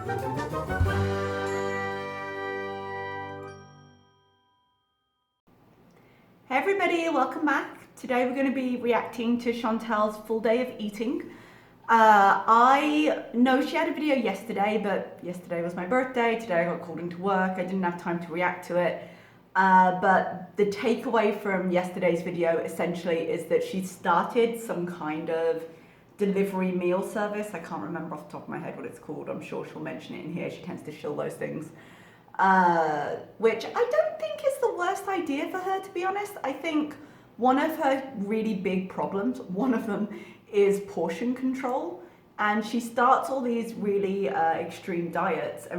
Hey everybody, welcome back. Today we're going to be reacting to Chantel's full day of eating. I know she had a video yesterday, but yesterday was my birthday. Today I got called into work. I didn't have time to react to it. But the takeaway from yesterday's video essentially is that she started some kind of delivery meal service. I can't remember off the top of my head what it's called. I'm sure she'll mention it in here. She tends to shill those things. Which I don't think is the worst idea for her, to be honest. I think one of her really big problems, one of them is portion control. And she starts all these really extreme diets,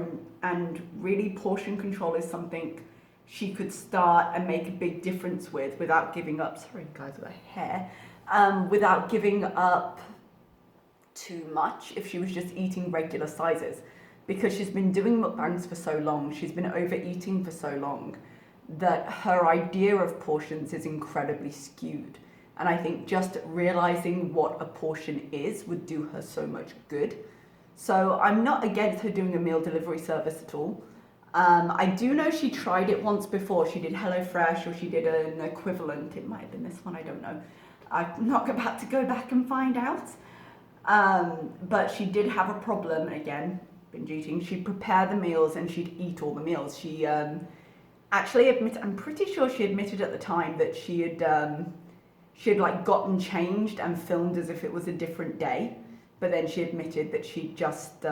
and really portion control is something she could start and make a big difference with without giving up, sorry guys with hair, without giving up too much if she was just eating regular sizes. Because she's been doing mukbangs for so long, she's been overeating for so long, that her idea of portions is incredibly skewed. And I think just realizing what a portion is would do her so much good. So I'm not against her doing a meal delivery service at all. I do know she tried it once before. She did HelloFresh, or she did an equivalent. It might have been this one, I don't know. I'm not about to go back and find out. But she did have a problem, again, binge eating. She'd prepare the meals and she'd eat all the meals. She actually admitted, I'm pretty sure she admitted at the time that she had like gotten changed and filmed as if it was a different day, but then she admitted that she'd just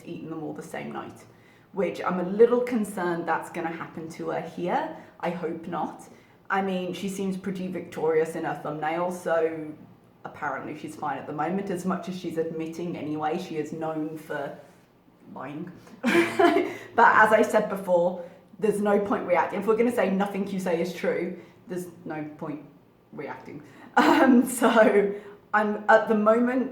eaten them all the same night, which I'm a little concerned that's going to happen to her here. I hope not. I mean, she seems pretty victorious in her thumbnail, so apparently she's fine at the moment, as much as she's admitting anyway. She is known for lying. But as I said before, there's no point reacting. If we're going to say nothing you say is true, there's no point reacting. So I'm, at the moment,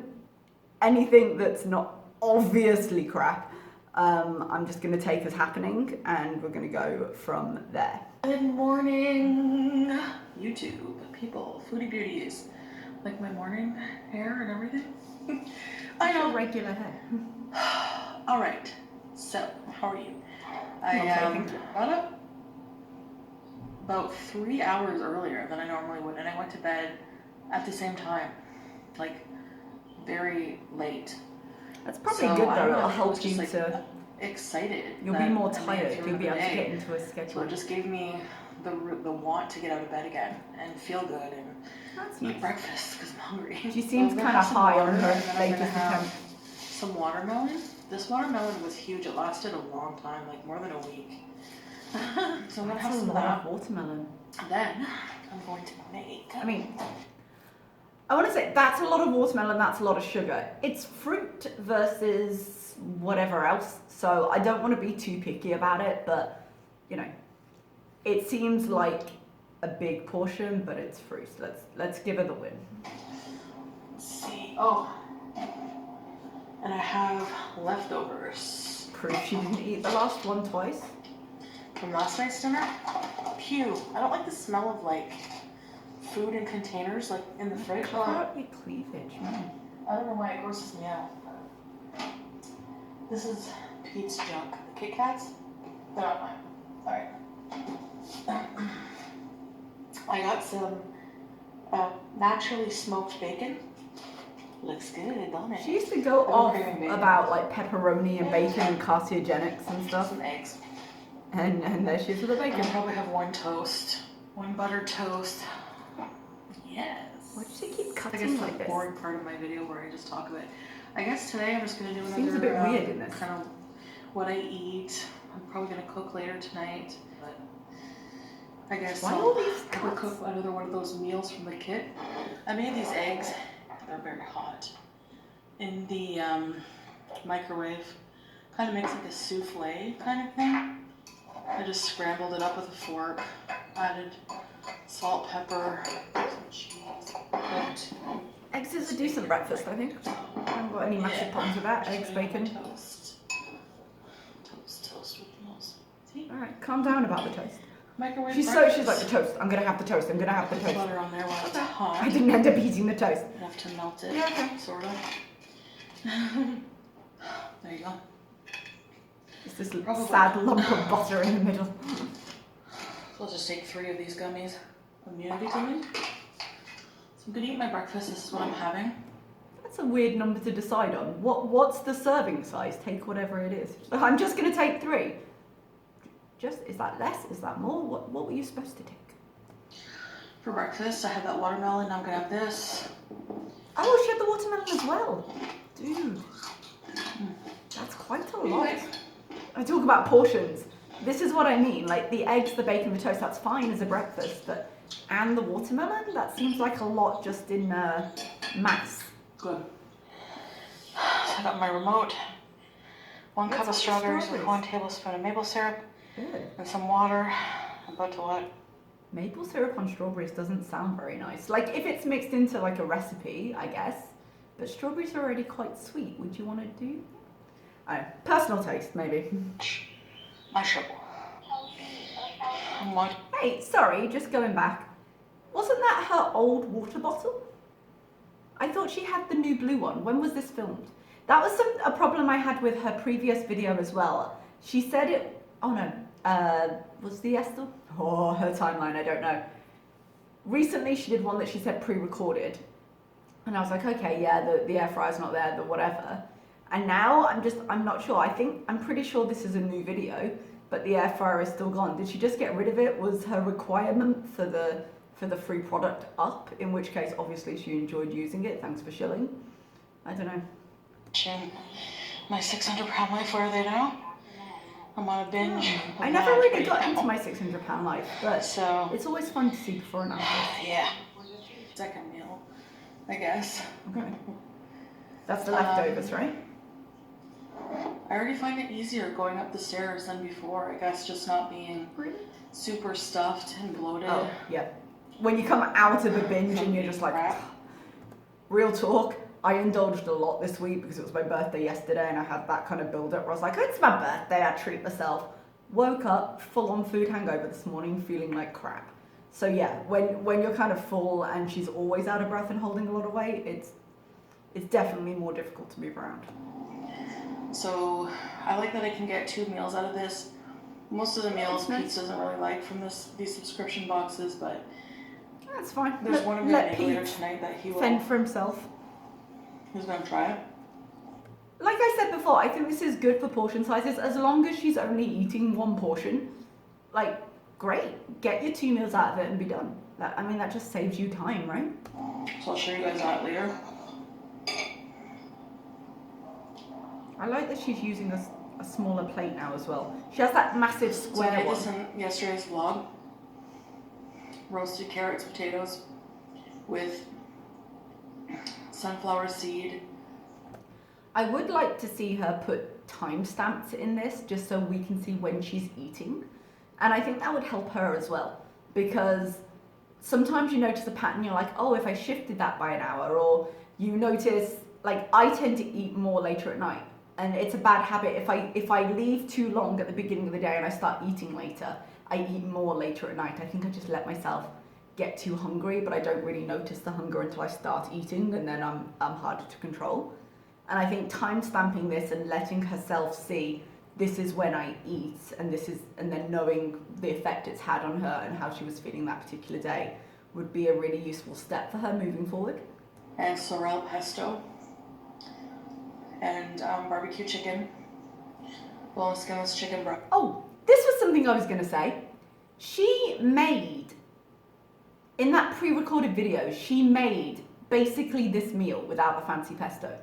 anything that's not obviously crap, I'm just going to take as happening, and we're going to go from there. Good morning, YouTube people, foodie beauties. Like my morning hair and everything. I know. Regular hair. All right. So, how are you? I got up about 3 hours earlier than I normally would, and I went to bed at the same time, like very late. That's probably good though. It'll help you like, to. Excited. You'll be more tired. You'll be able to get into a schedule. So it just gave me the want to get out of bed again and feel good and eat breakfast because I'm hungry. She seems kind of high on her latest attempt. Some watermelon. This watermelon was huge. It lasted a long time, like more than a week. So I'm gonna have some of that watermelon. Then I'm going to make. I mean, I want to say that's a lot of watermelon. That's a lot of sugar. It's fruit versus whatever else. So I don't want to be too picky about it, but you know, it seems like a big portion, but it's fruit. Let's give her the win. Let's see. Oh, and I have leftovers. Proof she didn't eat the last one twice. From last night's dinner? Pew. I don't like the smell of like food in containers, like in the fridge. Cut out your cleavage, man. I don't know why it grosses me out. This is Pete's junk. The Kit Kats? They're not mine. Alright. I got some naturally smoked bacon. Looks good, don't it? She used to go off about like pepperoni and bacon and carcinogenics and stuff. Some eggs. And there she is with the bacon. I'll probably have one toast. One buttered toast. Yes. Why does she keep cutting I guess like the this? boring part of my video where I just talk about it. I guess today I'm just going to do another... Seems a bit weird in this. Kind of what I eat. I'm probably going to cook later tonight. But I guess I'll cook another one of those meals from the kit. I made these eggs. They're very hot. In the microwave. Kind of makes like a souffle kind of thing. I just scrambled it up with a fork. Added salt, pepper, some cheese, cooked. Eggs is a decent breakfast, I think. I haven't got any massive problems with that. Eggs, bacon. Toast with meals. See? Alright, calm down about the toast. Microwave She's like the toast. I'm gonna have the toast. I'm gonna have the Put toast. butter on there while it's hot. I didn't end up eating the toast. Enough to melt it. Yeah, okay. Sort of. There you go. It's this Probably. sad lump of butter in the middle. So I'll just take 3 of these gummies. Immunity gummies. So I'm gonna eat my breakfast. This is what I'm having. That's a weird number to decide on. What's the serving size? Take whatever it is. I'm just gonna take 3. Is that less? Is that more? What were you supposed to take? For breakfast, I have that watermelon. I'm gonna have this. Oh, she had the watermelon as well. Dude, that's quite a lot. I talk about portions. This is what I mean. Like the eggs, the bacon, the toast, that's fine as a breakfast, and the watermelon, that seems like a lot just in mass. Good. So I got my remote. 1 cup of strawberries with 1 tablespoon of maple syrup. Good. And some water. I'm about to what? Maple syrup on strawberries doesn't sound very nice. Like if it's mixed into like a recipe, I guess. But strawberries are already quite sweet. Would you want to do? I don't know. Personal taste, maybe. My shovel. And what? Hey, sorry, just going back. Wasn't that her old water bottle? I thought she had the new blue one. When was this filmed? That was a problem I had with her previous video as well. She said it, oh no, was the Estelle? Oh, her timeline, I don't know. Recently she did one that she said pre-recorded. And I was like, okay, yeah, the air fryer's not there, the whatever. And now I'm not sure. I'm pretty sure this is a new video, but the air fryer is still gone. Did she just get rid of it? Was her requirement for the free product up? In which case, obviously, she enjoyed using it. Thanks for shilling. I don't know. My 600-pound life, where are they now? I'm on a binge. I never really got into my 600-pound life, but so it's always fun to see before and after. Yeah. Second meal, I guess. Okay. That's the leftovers, right? I already find it easier going up the stairs than before. I guess just not being super stuffed and bloated. Oh, yeah. When you come out of a binge and you're just like, real talk, I indulged a lot this week because it was my birthday yesterday and I had that kind of build up where I was like, it's my birthday, I treat myself. Woke up, full on food hangover this morning, feeling like crap. So yeah, when you're kind of full and she's always out of breath and holding a lot of weight, it's definitely more difficult to move around. So I like that I can get 2 meals out of this. Most of the meals Pete doesn't really like from these subscription boxes, but that's fine. There's one I'm gonna make later tonight that he will fend for himself. Who's gonna try it? Like I said before, I think this is good for portion sizes as long as she's only eating 1 portion. Like, great, get your 2 meals out of it and be done. That just saves you time, right? So I'll show you guys that later. I like that she's using a smaller plate now as well. She has that massive square one. So I did this in yesterday's vlog. Roasted carrots, potatoes with sunflower seed. I would like to see her put timestamps in this just so we can see when she's eating. And I think that would help her as well. Because sometimes you notice a pattern, you're like, oh, if I shifted that by an hour, or you notice, like I tend to eat more later at night. And it's a bad habit. If I leave too long at the beginning of the day and I start eating later, I eat more later at night. I think I just let myself get too hungry, but I don't really notice the hunger until I start eating, and then I'm harder to control. And I think time stamping this and letting herself see this is when I eat, and then knowing the effect it's had on her and how she was feeling that particular day would be a really useful step for her moving forward. And sorrel pesto. And barbecue chicken, boneless skinless chicken broth. Oh, this was something I was going to say. She made, in that pre-recorded video, she made basically this meal without the fancy pesto.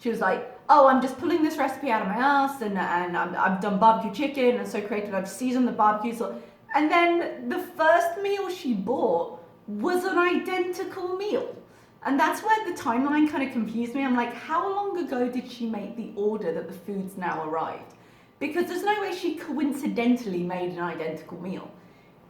She was like, oh, I'm just pulling this recipe out of my ass, and I've done barbecue chicken, and so creative, I've seasoned the barbecue sauce. And then the first meal she bought was an identical meal. And that's where the timeline kind of confused me. I'm like, how long ago did she make the order that the food's now arrived? Because there's no way she coincidentally made an identical meal.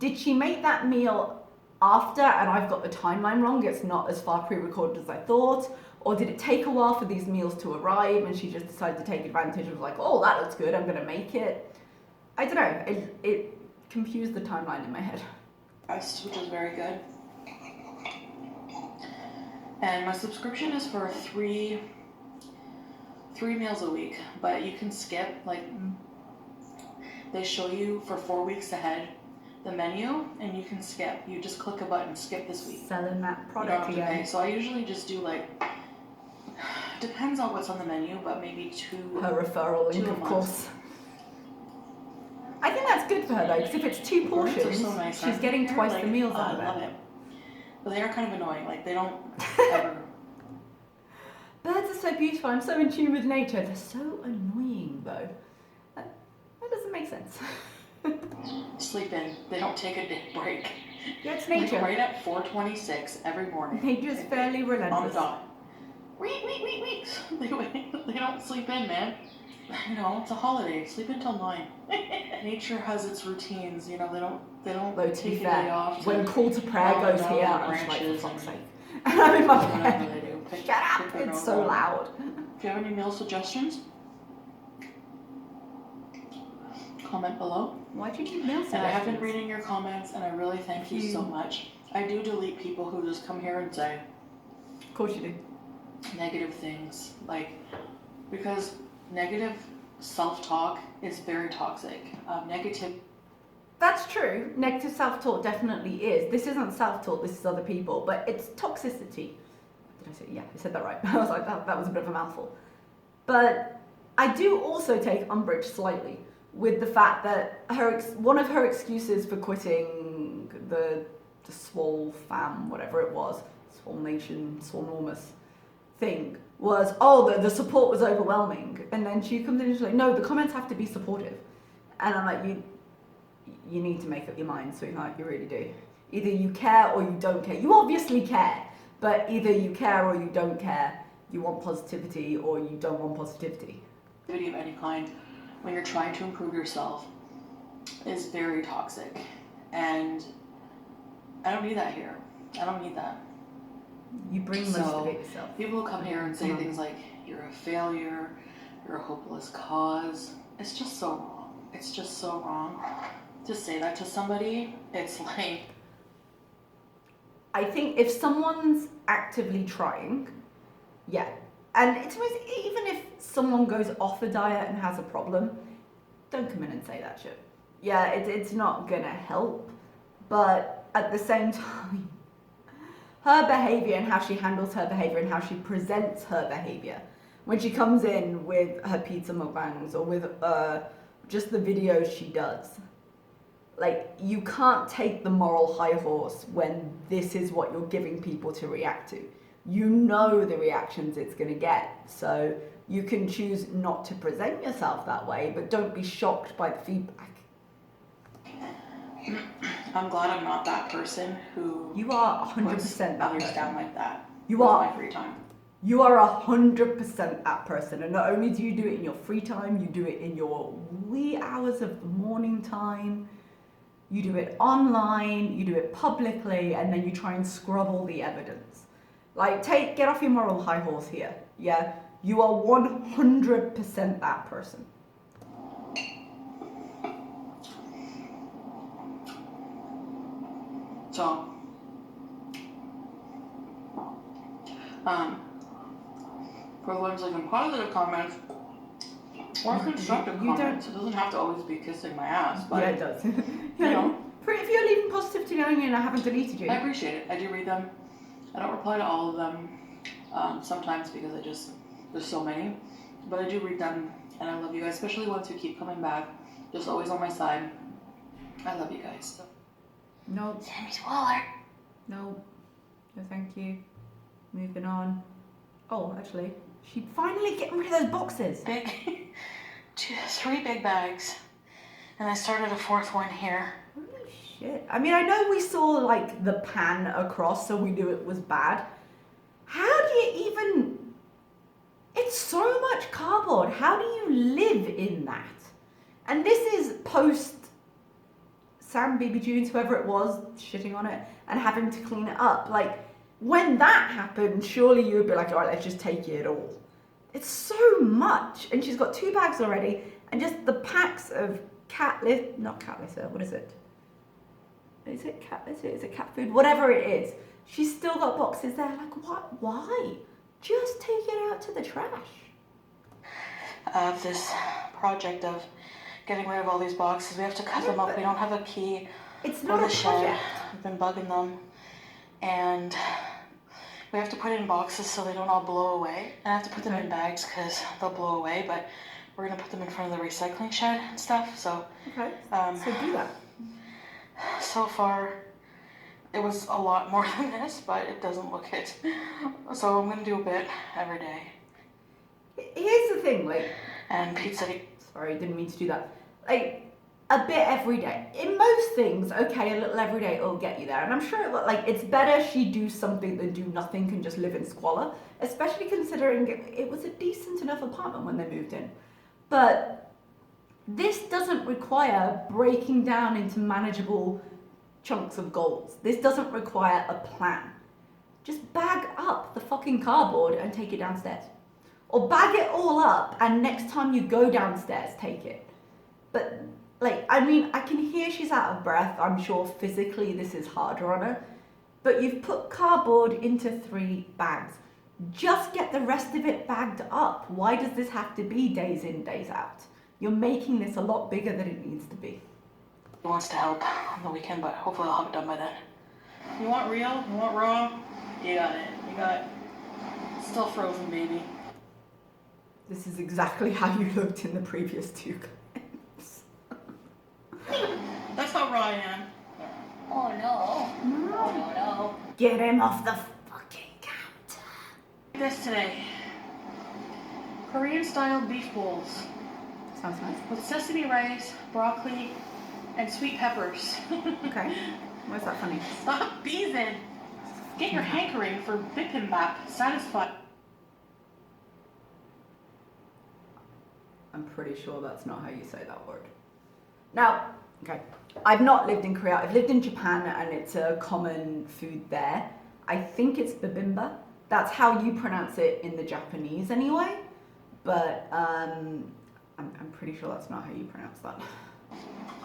Did she make that meal after, and I've got the timeline wrong, it's not as far pre-recorded as I thought? Or did it take a while for these meals to arrive and she just decided to take advantage and was like, oh, that looks good, I'm gonna make it? I don't know, it confused the timeline in my head. Which is very good. And my subscription is for $3 3 meals a week, but you can skip, like, they show you for 4 weeks ahead the menu, and you can skip. You just click a button, skip this week. Selling that You product don't have to again. pay. So I usually just do like, depends on what's on the menu, but maybe 2. Her referral link, of course. I think that's good for her though, because if it's 2 portions, so nice, she's getting twice the meals out of it. I love it. But they are kind of annoying. Like, they don't ever. Birds are so beautiful. I'm so in tune with nature. They're so annoying though. That doesn't make sense. Sleep in. They don't take a day break. Yeah, it's nature. Like right at 4:26 every morning. Nature's fairly relentless. On the dot. Wait. They don't sleep in, man. You know, it's a holiday. Sleep until 9. Nature has its routines. You know, they don't Though, to take be a day off. fair, when call to prayer Oh, goes no, here, the I'm just like, for branches fuck's and- sake. I'm in my Whatever bed. they do. Shut up! their It's nose so on. loud. If you have any meal suggestions, comment below. Why'd you need meal And I have been suggestions? reading your comments, and I really thank you so much. I do delete people who just come here and say Of course you do. negative things, like, because negative self-talk is very toxic. Negative. That's true. Negative self-talk definitely is. This isn't self-talk, this is other people, but it's toxicity. Did I say? Yeah, I said that right. I was like, that was a bit of a mouthful. But I do also take umbrage slightly with the fact that one of her excuses for quitting the Swole fam, whatever it was, Swole Nation, Swolenormous thing, was, the support was overwhelming. And then she comes in and she's like, no, the comments have to be supportive. And I'm like, you need to make up your mind, sweetheart, you really do. Either you care or you don't care. You obviously care, but either you care or you don't care. You want positivity or you don't want positivity. Of any kind, when you're trying to improve yourself, is very toxic. And I don't need that here. I don't need that. You bring most of it yourself. People who come here and say things like, you're a failure, you're a hopeless cause, it's just so wrong. It's just so wrong. To say that to somebody, it's like... I think if someone's actively trying, yeah. And it's even if someone goes off a diet and has a problem, don't come in and say that shit. Yeah, it's not gonna help, but at the same time, her behavior and how she handles her behavior and how she presents her behavior, when she comes in with her pizza mukbangs or with just the videos she does, like, you can't take the moral high horse when this is what you're giving people to react to. You know the reactions it's going to get, so you can choose not to present yourself that way, but don't be shocked by the feedback. I'm glad I'm not that person who... You are 100% puts that others person. down like that. You with are. my free time. You are 100% that person, and not only do you do it in your free time, you do it in your wee hours of the morning time. You do it online, you do it publicly, and then you try and scrub all the evidence. Like, get off your moral high horse here, yeah? You are 100% that person. So, for the ones leaving positive comments, or constructive comments, it doesn't have to always be kissing my ass, but... Yeah, it does. You know, if you're leaving positivity going in, I haven't deleted you. I appreciate it. I do read them. I don't reply to all of them, sometimes because there's so many, but I do read them, and I love you guys, especially ones who keep coming back, just always on my side. I love you guys. So. No. Sammy's Waller. No. No, thank you. Moving on. Oh, actually, she finally getting rid of those boxes. 3 big bags, and I started a 4th one here. Holy shit. I mean, I know we saw, like, the pan across, so we knew it was bad. How do you even... It's so much cardboard. How do you live in that? And this is post Sam, Baby Junes, whoever it was, shitting on it and having to clean it up. Like, when that happened, surely you would be like, all right, let's just take it all. It's so much. And she's got 2 bags already, and just the packs of not cat litter, what is it? Is it cat litter? Is it cat food? Whatever it is. She's still got boxes there. Like, what? Why? Just take it out to the trash. of this project of getting rid of all these boxes. We have to cut them up. We don't have a key It's for not the a shed. project. We've been bugging them, and we have to put it in boxes so they don't all blow away. And I have to put them in bags because they'll blow away, but we're gonna put them in front of the recycling shed and stuff. So Okay. So do that. so far it was a lot more than this, but it doesn't look it. So I'm gonna do a bit every day. Here's the thing, like, And pizza. sorry, didn't mean to do that. Like, a bit every day. In most things, okay, a little every day will get you there. And I'm sure, like, it's better she do something than do nothing, can just live in squalor. Especially considering it was a decent enough apartment when they moved in. But this doesn't require breaking down into manageable chunks of goals. This doesn't require a plan. Just bag up the fucking cardboard and take it downstairs. Or bag it all up and next time you go downstairs, take it. But, like, I mean, I can hear she's out of breath. I'm sure physically this is harder on her. But you've put cardboard into 3 bags. Just get the rest of it bagged up. Why does this have to be days in, days out? You're making this a lot bigger than it needs to be. He wants to help on the weekend, but hopefully I'll have it done by then. You want real? You want raw? You got it. You got still frozen, baby. This is exactly how you looked in the previous 2 clips. That's how raw I am. Oh no. Oh no. Get him off the fucking counter. This today. Korean style beef bowls Sounds nice. with sesame rice, broccoli, and sweet peppers. Okay. Why's that funny? Stop beezing. Get your hankering for bibimbap satisfied. I'm pretty sure that's not how you say that word. Now, okay, I've not lived in Korea. I've lived in Japan and it's a common food there. I think it's bibimbap. That's how you pronounce it in the Japanese anyway. But I'm pretty sure that's not how you pronounce that.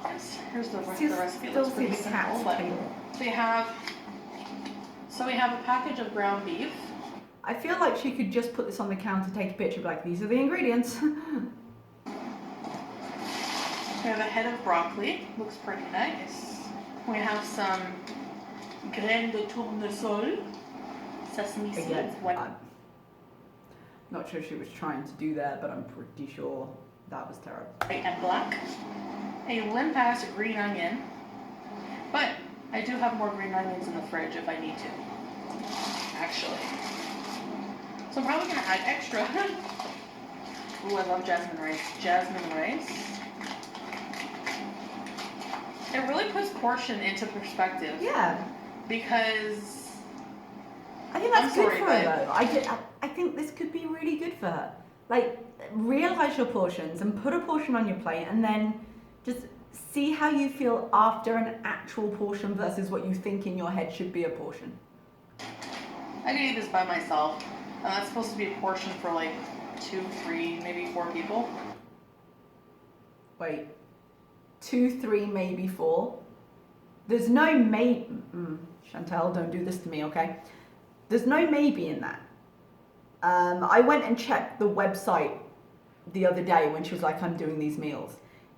Yes, here's the Still recipe. It see looks the pretty simple, cat's but table. so we have a package of ground beef. I feel like she could just put this on the counter, take a picture, be like, these are the ingredients. We have a head of broccoli. Looks pretty nice. We have some graines de tournesol, sesame seeds. Again, I'm not sure she was trying to do there, but I'm pretty sure that was terrible. White and black. A limp-ass green onion. But I do have more green onions in the fridge if I need to. Actually. So I'm probably gonna add extra. Ooh, I love jasmine rice. Jasmine rice. It really puts portion into perspective. Yeah. Because I think that's I'm good sorry, for her but- though. I think this could be really good for her. Like, realize your portions and put a portion on your plate and then just see how you feel after an actual portion versus what you think in your head should be a portion. I could eat this by myself. That's supposed to be a portion for like 2, 3, maybe 4 people. Wait, 2, 3, maybe 4. There's no Chantel, don't do this to me, okay? There's no maybe in that. I went and checked the website the other day when she was like, I'm doing these meals.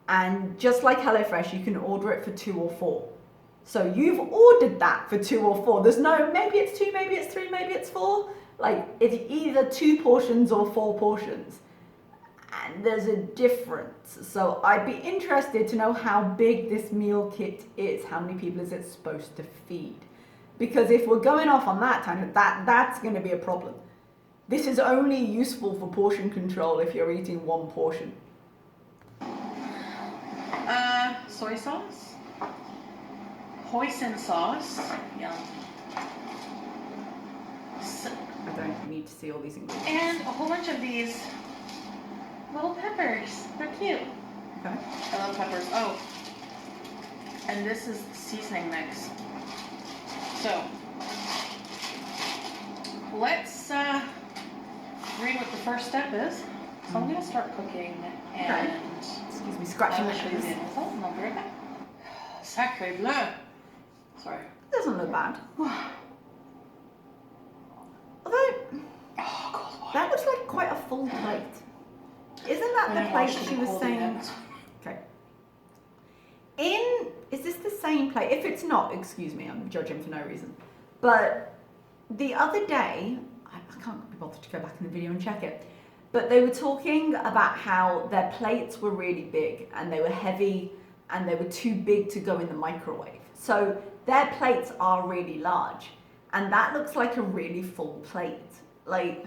And just like HelloFresh, you can order it for 2 or 4. So you've ordered that for 2 or 4. There's no, maybe it's 2, maybe it's 3, maybe it's 4. Like, it's either 2 portions or 4 portions. And there's a difference. So I'd be interested to know how big this meal kit is. How many people is it supposed to feed? Because if we're going off on that tangent, that's going to be a problem. This is only useful for portion control if you're eating 1 portion. Soy sauce. Hoisin sauce. Yum. I don't need to see all these ingredients. And a whole bunch of these little peppers. They're cute. Okay. I love peppers. Oh. And this is the seasoning mix. So, let's read what the first step is. So I'm going to start cooking and Excuse me, I scratching will my show you nose. the end result and I'll be right back. Sacre bleu. Sorry. Doesn't look bad. Although, Oh, cold water. that looks like quite a full plate. Isn't that I the didn't watch plate the she was Nicole saying? yet. Okay. Is this the same plate? If it's not, excuse me, I'm judging for no reason. But the other day, I can't be bothered to go back in the video and check it, but they were talking about how their plates were really big and they were heavy and they were too big to go in the microwave. So their plates are really large and that looks like a really full plate. Like,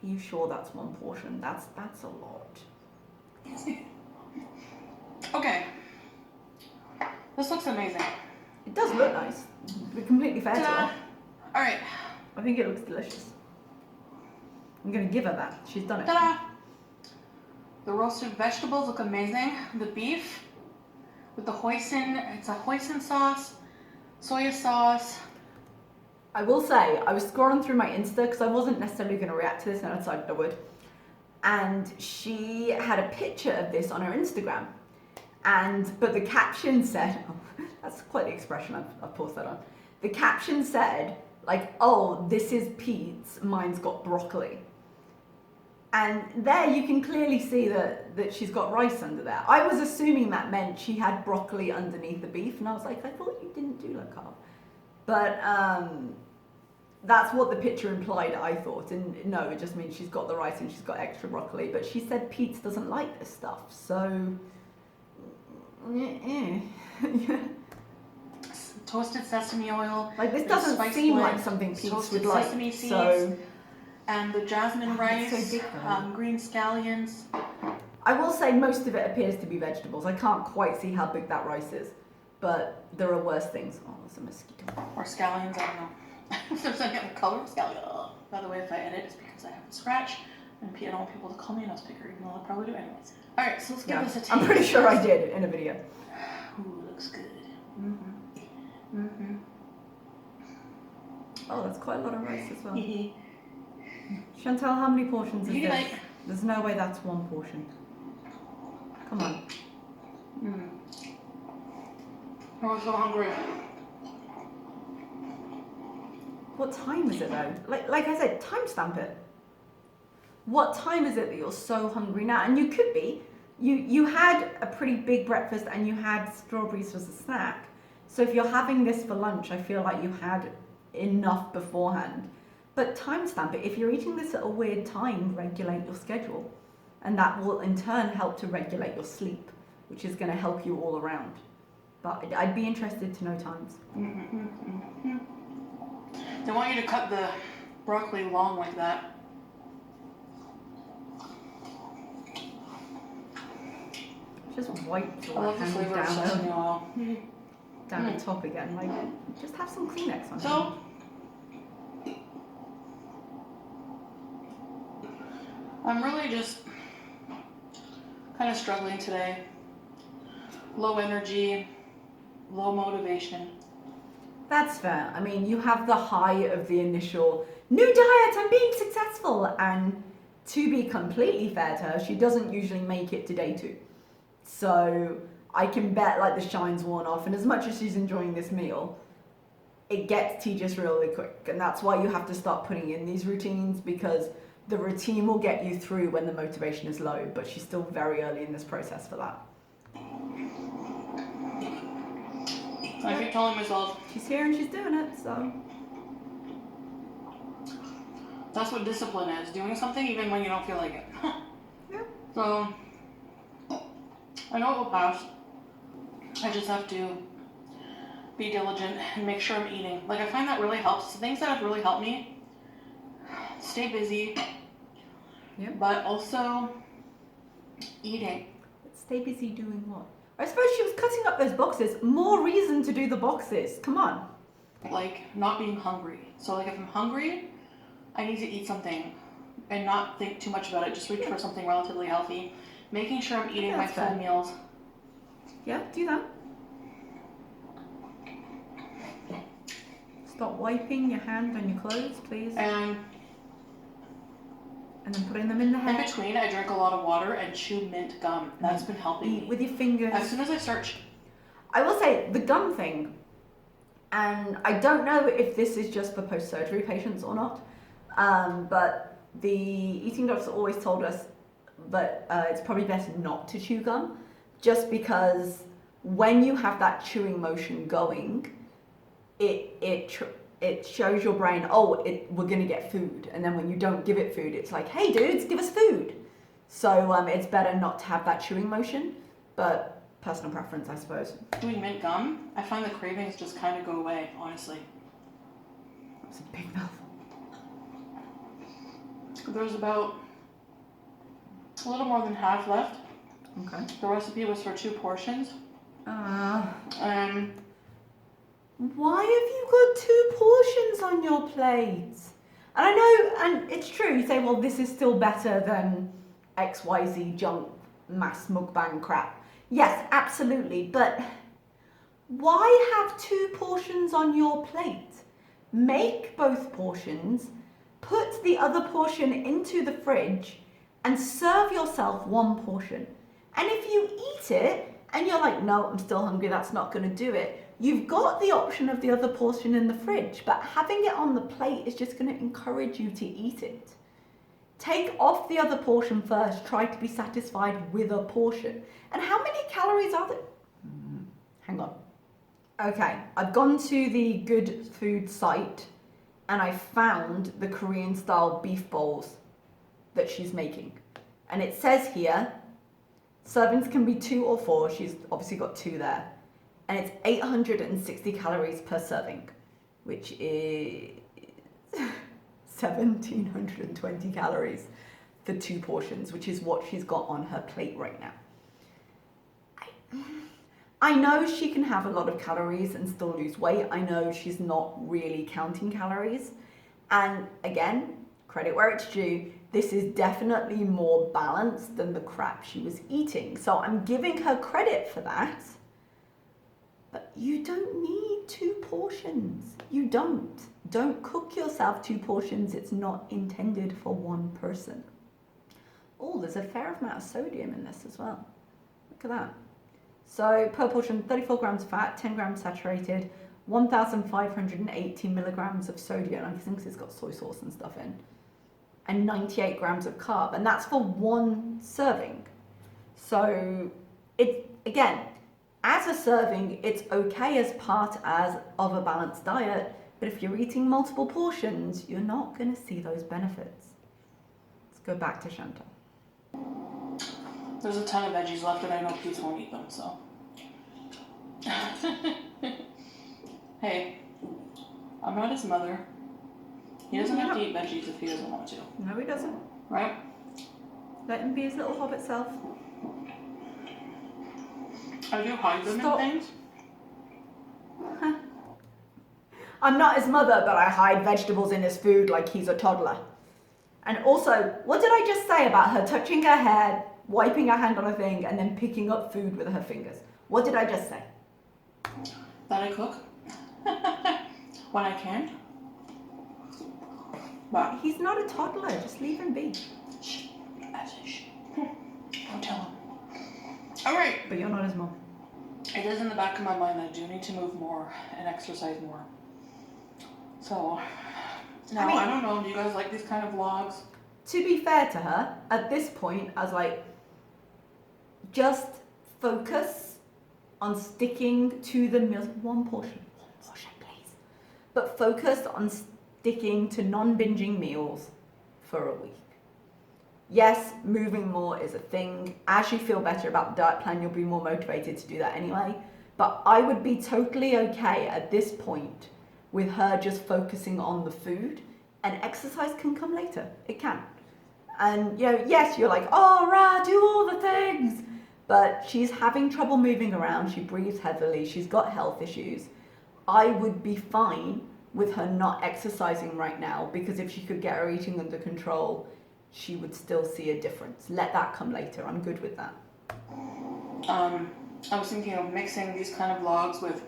are you sure that's one portion? That's a lot. Okay. This looks amazing. It does look nice. We're completely fair to Ta-da. her. All right. I think it looks delicious. I'm gonna give her that. She's done it. Ta-da! The roasted vegetables look amazing. The beef with the hoisin, it's a hoisin sauce, soya sauce. I will say, I was scrolling through my Insta because I wasn't necessarily going to react to this and I decided I would. And she had a picture of this on her Instagram. But the caption said, oh, that's quite the expression, I've paused that on. The caption said, like, oh, this is Pete's, mine's got broccoli. And there you can clearly see that she's got rice under there. I was assuming that meant she had broccoli underneath the beef, and I was like, I thought you didn't do low carb. But that's what the picture implied, I thought. And no, it just means she's got the rice and she's got extra broccoli. But she said Pete's doesn't like this stuff, so... Toasted sesame oil. Like, this doesn't seem like something Pete's would like. Sesame seeds, so... And the jasmine rice, so big, green scallions. I will say most of it appears to be vegetables. I can't quite see how big that rice is, but there are worse things. Oh, there's a mosquito. Or scallions, I don't know. There's any other color of scallion. By the way, if I edit, it's because I have a scratch, and I don't want people to call me a nose picker, even though I'll probably do anyways. All right, so let's give this a taste. I'm pretty sure I did in a video. Ooh, looks good. Mm-hmm. Mm-hmm. Oh, that's quite a lot of rice as well. Chantal, how many portions is this? Like... There's no way that's one portion. Come on. I'm so hungry. What time is it though? Like I said, timestamp it. What time is it that you're so hungry now? And you could be. You had a pretty big breakfast and you had strawberries as a snack. So if you're having this for lunch, I feel like you had enough beforehand. But timestamp it. If you're eating this at a weird time, regulate your schedule. And that will in turn help to regulate your sleep, which is going to help you all around. But I'd be interested to know times. They want you to cut the broccoli long like that. Just wipe I your love the hand flavor of sesame oil. down the top again. Like, just have some Kleenex on. So, I'm really just kind of struggling today. Low energy, low motivation. That's fair. I mean, you have the high of the initial new diet, I'm being successful, and to be completely fair to her, she doesn't usually make it to day 2. So I can bet like the shine's worn off, and as much as she's enjoying this meal, it gets tedious really quick, and that's why you have to start putting in these routines, because the routine will get you through when the motivation is low, but she's still very early in this process for that. I keep telling myself, She's here and she's doing it, so. that's what discipline is, doing something even when you don't feel like it. Yeah. So, I know it will pass. I just have to be diligent and make sure I'm eating. Like, I find that really helps. The things that have really helped me, stay busy, but also eating. But stay busy doing what? I suppose she was cutting up those boxes. More reason to do the boxes. Come on. Like, not being hungry. So, like, if I'm hungry, I need to eat something and not think too much about it. Just reach for something relatively healthy. Making sure I'm eating my full meals. Yeah, do that. Stop wiping your hand on your clothes, please. And then putting them in the hair. in between, I drink a lot of water and chew mint gum. That's been helping Eat me. with your fingers. As soon as I start... I will say, the gum thing, and I don't know if this is just for post-surgery patients or not, but the eating doctor always told us that it's probably better not to chew gum, just because when you have that chewing motion going, it shows your brain, oh, we're gonna get food, and then when you don't give it food, it's like, hey dudes, give us food. So it's better not to have that chewing motion, but personal preference, I suppose. Doing mint gum, I find the cravings just kind of go away, honestly. That's a big mouth. There's about a little more than half left. Okay. The recipe was for 2 portions. Why have you got 2 portions on your plate? And I know, and it's true, you say, well, this is still better than XYZ junk mass mukbang crap. Yes, absolutely, but why have 2 portions on your plate? Make both portions, put the other portion into the fridge, and serve yourself 1 portion. And if you eat it, and you're like, no, I'm still hungry, that's not gonna do it, you've got the option of the other portion in the fridge, but having it on the plate is just gonna encourage you to eat it. Take off the other portion first, try to be satisfied with a portion. And how many calories are there? Hang on. Okay, I've gone to the Good Food site and I found the Korean style beef bowls that she's making. And it says here, servings can be 2 or 4, she's obviously got 2 there. And it's 860 calories per serving, which is 1,720 calories for 2 portions, which is what she's got on her plate right now. I know she can have a lot of calories and still lose weight. I know she's not really counting calories. And again, credit where it's due, this is definitely more balanced than the crap she was eating. So I'm giving her credit for that. But you don't need 2 portions. You don't. Don't cook yourself 2 portions. It's not intended for 1 person. Oh, there's a fair amount of sodium in this as well. Look at that. So per portion, 34 grams fat, 10 grams saturated, 1,580 milligrams of sodium. I think it's got soy sauce and stuff in. And 98 grams of carb. And that's for 1 serving. So it, again, as a serving, it's okay as part of a balanced diet, but if you're eating multiple portions, you're not going to see those benefits. Let's go back to Chantal. There's a ton of veggies left and I know Pete won't eat them, so. Hey, I'm not his mother. He doesn't have to eat veggies if he doesn't want to. No, he doesn't. Right? Let him be his little hobbit self. I do hide them in things. I'm not his mother, but I hide vegetables in his food like he's a toddler. And also, what did I just say about her touching her hair, wiping her hand on a thing, and then picking up food with her fingers? What did I just say? That I cook. When I can. But He's not a toddler, just leave him be. shh. I say shh. Don't tell him. Alright. But you're not his mom. It is in the back of my mind that I do need to move more and exercise more. So, now, I don't know, do you guys like these kind of vlogs? To be fair to her, at this point, I was like, just focus on sticking to the meals. 1 portion, please. But focus on sticking to non-binging meals for a week. Yes, moving more is a thing. As you feel better about the diet plan, you'll be more motivated to do that anyway. But I would be totally okay at this point with her just focusing on the food, and exercise can come later. It can. And, you know, yes, you're like, oh, rah, do all the things. But she's having trouble moving around. She breathes heavily. She's got health issues. I would be fine with her not exercising right now, because if she could get her eating under control, she would still see a difference. Let that come later. I'm good with that. I was thinking of mixing these kind of vlogs with,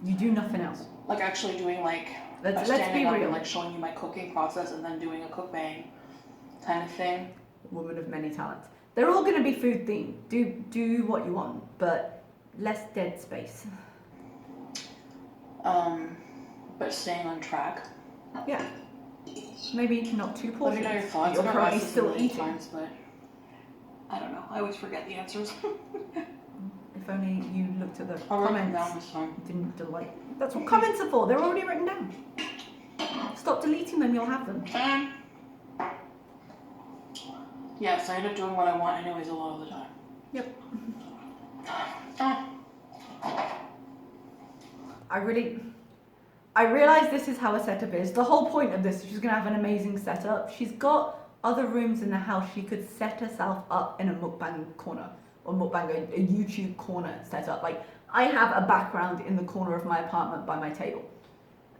You do nothing else. like, actually doing like Let's standing be up real. and like showing you my cooking process and then doing a cookbang kind of thing. Woman of many talents. They're all going to be food themed. Do what you want, but less dead space. But staying on track. Yeah. Maybe not 2 Let portions. me know your thoughts. You're I've currently asked this still a million eating. times, but I don't know. I always forget the answers. If only you looked at the I'll write them comments. down this time. Didn't delete. That's what comments are for. They're already written down. Stop deleting them. You'll have them. Yes, I end up doing what I want anyways a lot of the time. Yep. Oh. I realize this is how a setup is. The whole point of this is she's gonna have an amazing setup. She's got other rooms in the house. She could set herself up in a mukbang corner or mukbang, a YouTube corner setup. Like I have a background in the corner of my apartment by my table,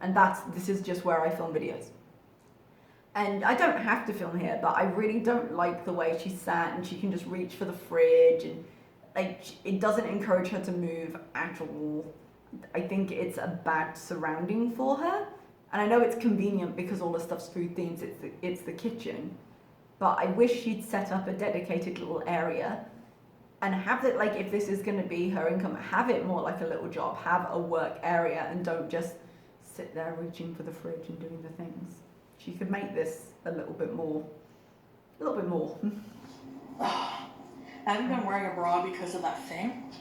and this is just where I film videos. And I don't have to film here, but I really don't like the way she's sat and she can just reach for the fridge and like it doesn't encourage her to move at all. I think it's a bad surrounding for her. And I know it's convenient because all the stuff's food themed, it's the kitchen. But I wish she'd set up a dedicated little area and have it like if this is going to be her income, have it more like a little job, have a work area and don't just sit there reaching for the fridge and doing the things. She could make this a little bit more. I haven't been wearing a bra because of that thing.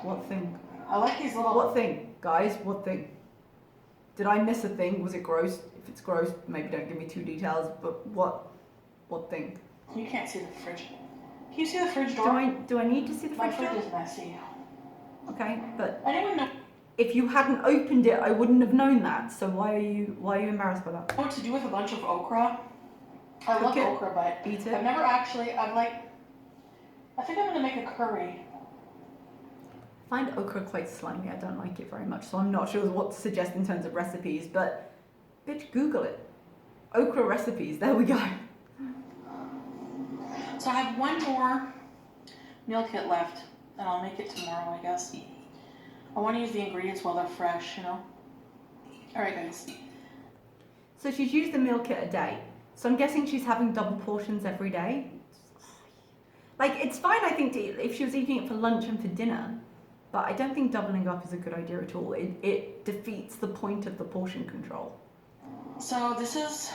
What thing? I like these little... What thing? Guys, what thing? Did I miss a thing? Was it gross? If it's gross, maybe don't give me too details, but what thing? You can't see the fridge. Can you see the fridge door? Do I need to see the My fridge door? fridge is messy. Okay, but I didn't even know if you hadn't opened it, I wouldn't have known that. So why are you embarrassed by that? what to do with a bunch of okra. I Cook love it. okra, but Eat I've it. never actually, I think I'm gonna make a curry. I find okra quite slimy. I don't like it very much, so I'm not sure what to suggest in terms of recipes. But bitch, Google it. Okra recipes. There we go. So I have one more meal kit left, and I'll make it tomorrow, I guess. I want to use the ingredients while they're fresh, you know? Alright, guys. So she's used the meal kit a day. So I'm guessing she's having double portions every day. Like, it's fine, I think, if she was eating it for lunch and for dinner. But I don't think doubling up is a good idea at all. It defeats the point of the portion control. So this is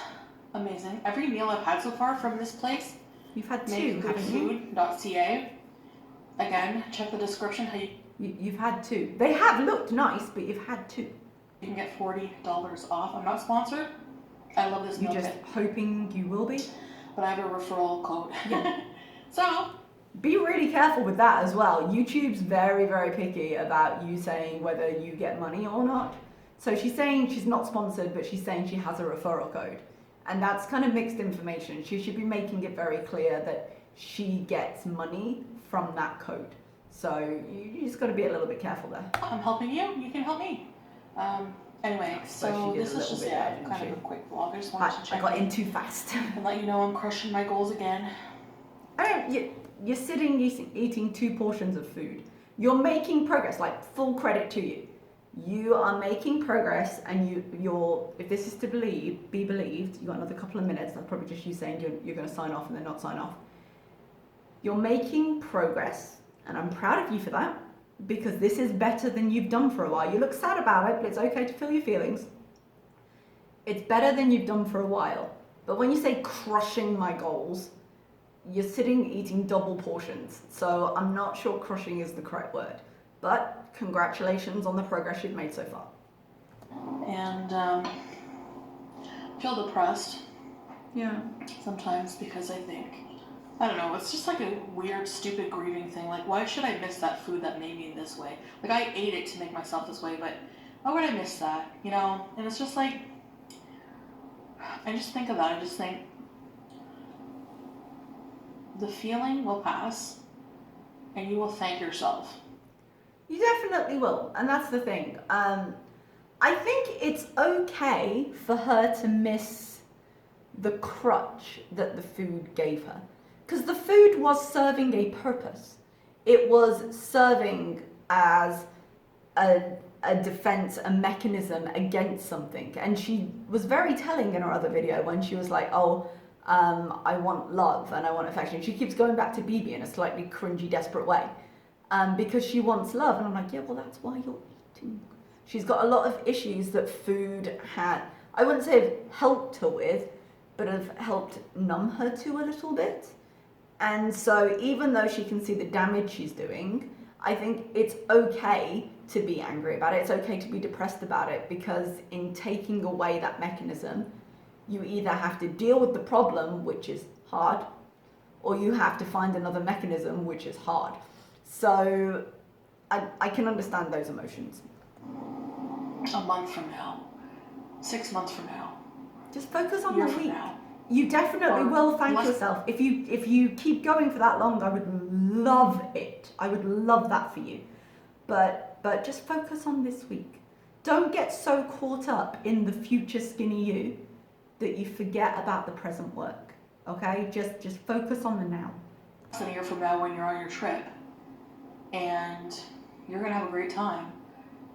amazing. Every meal I've had so far from this place, You've had 2, haven't you? makegoodfood.ca. Again, check the description how You've had 2. They have looked nice, but you've had 2. you can get $40 off. I'm not sponsored. I love this meal You're just kit, hoping you will be. but I have a referral code. Yeah. So, Be really careful with that as well. YouTube's very, very picky about you saying whether you get money or not. So she's saying she's not sponsored, but she's saying she has a referral code. And that's kind of mixed information. She should be making it very clear that she gets money from that code. So you just got to be a little bit careful there. I'm helping you. You can help me. Anyway, so she did this a is little just bit yeah, there, didn't kind she? of a quick vlog. I just wanted to I check got in in too fast. and let you know I'm crushing my goals again. You're sitting eating 2 portions of food. You're making progress, like full credit to you. You are making progress, and you're. If this is to be believed, you got another couple of minutes. That's probably just you saying you're going to sign off and then not sign off. You're making progress, and I'm proud of you for that because this is better than you've done for a while. You look sad about it, but it's okay to feel your feelings. It's better than you've done for a while. But when you say crushing my goals, you're sitting eating double portions. So I'm not sure crushing is the correct word. But congratulations on the progress you've made so far. And feel depressed Yeah. sometimes because I don't know, it's just like a weird, stupid grieving thing. Like, why should I miss that food that made me this way? Like, I ate it to make myself this way, but why would I miss that? You know? And it's just like, I just think of that. I just think the feeling will pass and you will thank yourself. You definitely will. And that's the thing. I think it's okay for her to miss the crutch that the food gave her. Because the food was serving a purpose. It was serving as a defense, a mechanism against something. And she was very telling in her other video when she was like, I want love and I want affection. She keeps going back to Bibi in a slightly cringy, desperate way. Because she wants love. And I'm like, yeah, well, that's why you're eating. She's got a lot of issues that food had, I wouldn't say helped her with, but have helped numb her to a little bit. And so even though she can see the damage she's doing, I think it's okay to be angry about it. It's okay to be depressed about it, because in taking away that mechanism, you either have to deal with the problem, which is hard, or you have to find another mechanism, which is hard. So I can understand those emotions. A month from now, 6 months from now, Just focus on year the from week. now. You definitely will thank yourself. If you keep going for that long, I would love it. I would love that for you. But just focus on this week. Don't get so caught up in the future skinny you that you forget about the present work. Okay? Just focus on the now. A year from now when you're on your trip and you're gonna have a great time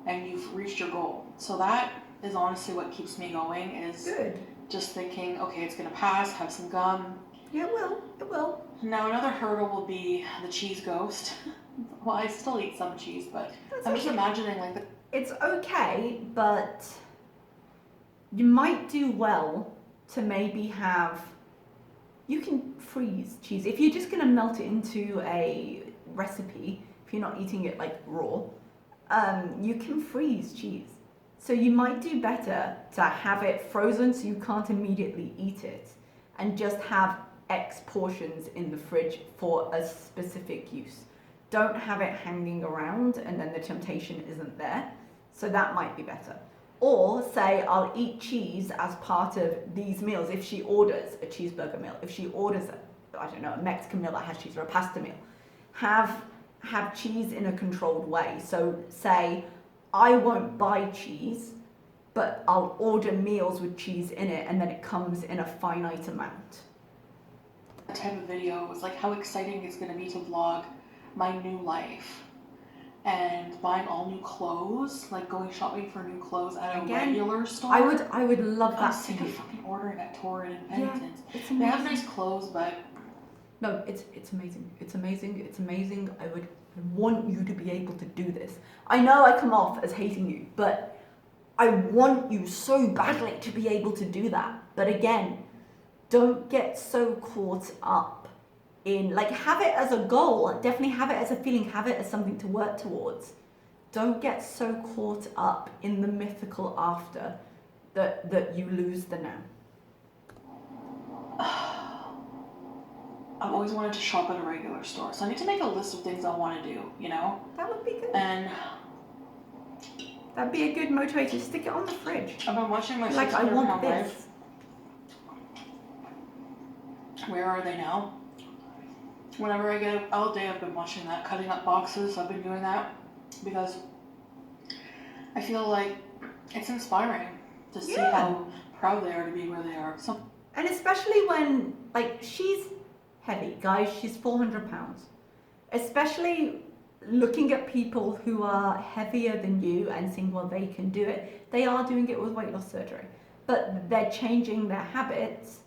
and you've reached your goal. So that is honestly what keeps me going, is Good. just thinking, okay, it's gonna pass, have some gum. Yeah, it will. It will. Now another hurdle will be the cheese ghost. Well, I still eat some cheese, but I'm just imagining like the... It's okay, but you might do well to maybe have, you can freeze cheese. If you're just gonna melt it into a recipe, if you're not eating it like raw, you can freeze cheese. So you might do better to have it frozen so you can't immediately eat it, and just have X portions in the fridge for a specific use. Don't have it hanging around and then the temptation isn't there. So that might be better. Or say, I'll eat cheese as part of these meals. If she orders a cheeseburger meal, if she orders a Mexican meal that has cheese, or a pasta meal, have cheese in a controlled way. So say, I won't buy cheese, but I'll order meals with cheese in it, and then it comes in a finite amount. type of video was like how exciting it's going to be to vlog my new life and buying all new clothes, like going shopping for new clothes at a regular store. I would love that. I'm sick of fucking ordering at Torrid and Pennington's. It's They have nice clothes, but no, it's amazing. It's amazing. It's amazing. I want you to be able to do this. I know I come off as hating you, but I want you so badly to be able to do that. But again, don't get so caught up in, like, have it as a goal, definitely have it as a feeling, have it as something to work towards. Don't get so caught up in the mythical after that you lose the now. I've always wanted to shop at a regular store, so I need to make a list of things I want to do, you know? That would be good. And that'd be a good motivator. Stick it on the fridge. I've been watching my Like, I 600 want pound this. life. Where are they now? Whenever I get up all day, I've been watching that, cutting up boxes. I've been doing that because I feel like it's inspiring to see how proud they are to be where they are. So, and especially when, like, she's heavy, guys, she's 400 pounds. Especially looking at people who are heavier than you and seeing, well, they can do it. They are doing it with weight loss surgery, but they're changing their habits.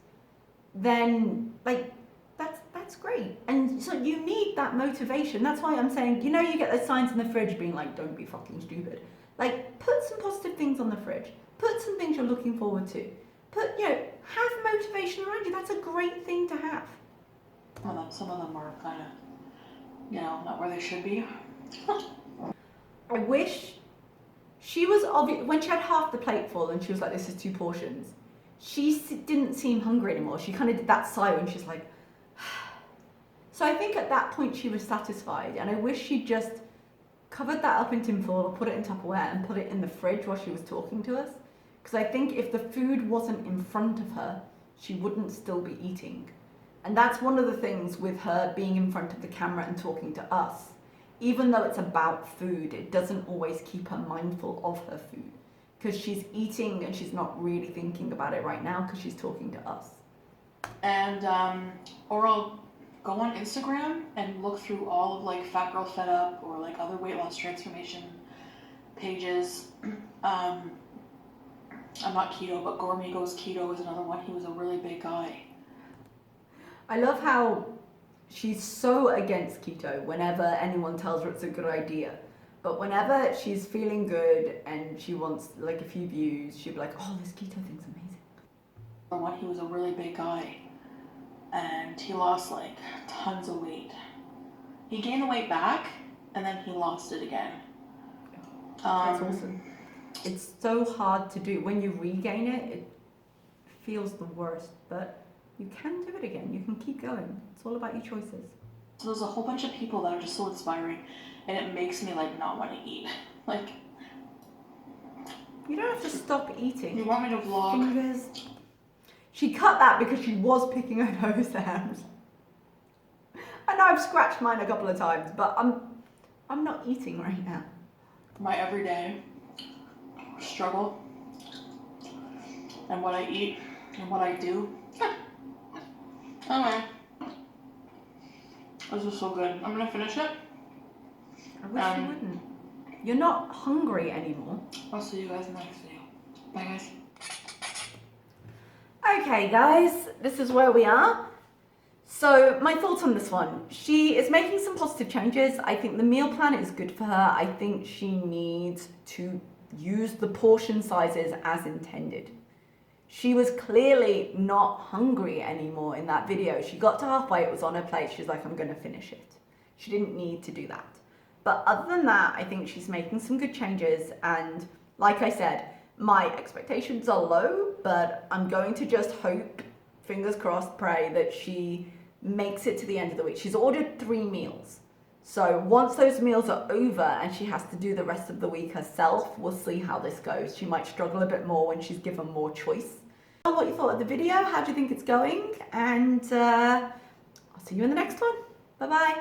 Then, like, that's great. And so you need that motivation. That's why I'm saying, you know, you get those signs in the fridge being like, don't be fucking stupid. Like, put some positive things on the fridge. Put some things you're looking forward to. Have motivation around you. That's a great thing to have. some of them are kind of, not where they should be. I wish she was obvious when she had half the plate full and she was like, this is 2 portions. She didn't seem hungry anymore. She kind of did that sigh when she's like, so I think at that point she was satisfied, and I wish she'd just covered that up in tinfoil or put it in Tupperware and put it in the fridge while she was talking to us. Because I think if the food wasn't in front of her, she wouldn't still be eating. And that's one of the things with her being in front of the camera and talking to us. Even though it's about food, it doesn't always keep her mindful of her food. Because she's eating and she's not really thinking about it right now because she's talking to us. And, or I'll go on Instagram and look through all of like Fat Girl Fed Up or like other weight loss transformation pages. I'm not keto, but Gourmet Goes Keto is another one. He was a really big guy. I love how she's so against keto whenever anyone tells her it's a good idea. But whenever she's feeling good and she wants like a few views, she'll be like, oh, this keto thing's amazing. One, he was a really big guy and he lost like tons of weight. He gained the weight back and then he lost it again. That's awesome. It's so hard to do. When you regain it, it feels the worst, but you can do it again. You can keep going. It's all about your choices. So there's a whole bunch of people that are just so inspiring, and it makes me like not want to eat. Like, you don't have to stop eating. You want me to vlog? Fingers. She cut that because she was picking her nose out. I know I've scratched mine a couple of times, but I'm not eating right now. My everyday struggle and what I eat and what I do. Okay. This is so good. I'm gonna finish it. I wish you wouldn't. You're not hungry anymore. I'll see you guys in the next video. Bye guys. Okay guys, this is where we are. So my thoughts on this one. She is making some positive changes. I think the meal plan is good for her. I think she needs to use the portion sizes as intended. She was clearly not hungry anymore in that video. She got to halfway, it was on her plate. She's like, I'm gonna finish it. She didn't need to do that. But other than that, I think she's making some good changes. And like I said, my expectations are low, but I'm going to just hope, fingers crossed, pray that she makes it to the end of the week. She's ordered 3 meals. So once those meals are over and she has to do the rest of the week herself, we'll see how this goes. She might struggle a bit more when she's given more choice. What you thought of the video, how do you think it's going? And I'll see you in the next one. Bye-bye.